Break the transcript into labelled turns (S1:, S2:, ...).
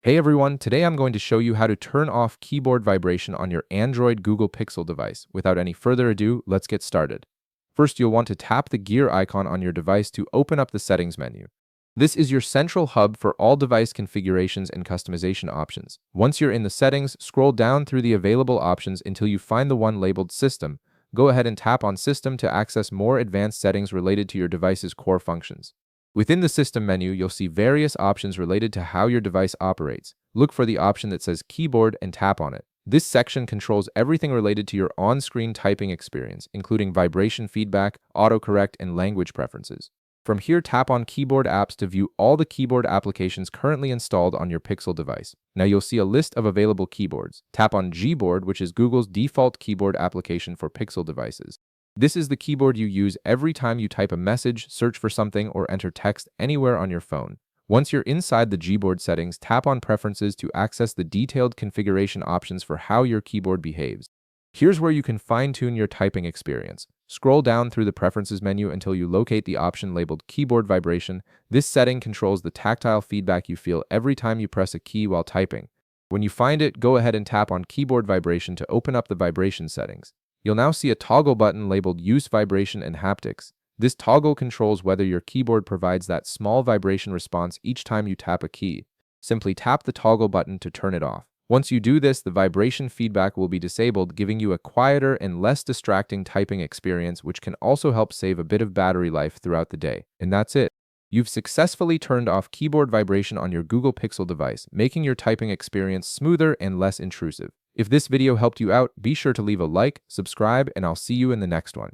S1: Hey everyone, today I'm going to show you how to turn off keyboard vibration on your Android Google Pixel device. Without any further ado, let's get started. First, you'll want to tap the gear icon on your device to open up the settings menu. This is your central hub for all device configurations and customization options. Once you're in the settings, scroll down through the available options until you find the one labeled System. Go ahead and tap on System to access more advanced settings related to your device's core functions. Within the System menu, you'll see various options related to how your device operates. Look for the option that says Keyboard and tap on it. This section controls everything related to your on-screen typing experience, including vibration feedback, autocorrect, and language preferences. From here, tap on Keyboard Apps to view all the keyboard applications currently installed on your Pixel device. Now you'll see a list of available keyboards. Tap on Gboard, which is Google's default keyboard application for Pixel devices. This is the keyboard you use every time you type a message, search for something, or enter text anywhere on your phone. Once you're inside the Gboard settings, tap on Preferences to access the detailed configuration options for how your keyboard behaves. Here's where you can fine-tune your typing experience. Scroll down through the Preferences menu until you locate the option labeled Keyboard Vibration. This setting controls the tactile feedback you feel every time you press a key while typing. When you find it, go ahead and tap on Keyboard Vibration to open up the vibration settings. You'll now see a toggle button labeled Use Vibration and Haptics. This toggle controls whether your keyboard provides that small vibration response each time you tap a key. Simply tap the toggle button to turn it off. Once you do this, the vibration feedback will be disabled, giving you a quieter and less distracting typing experience, which can also help save a bit of battery life throughout the day. And that's it. You've successfully turned off keyboard vibration on your Google Pixel device, making your typing experience smoother and less intrusive. If this video helped you out, be sure to leave a like, subscribe, and I'll see you in the next one.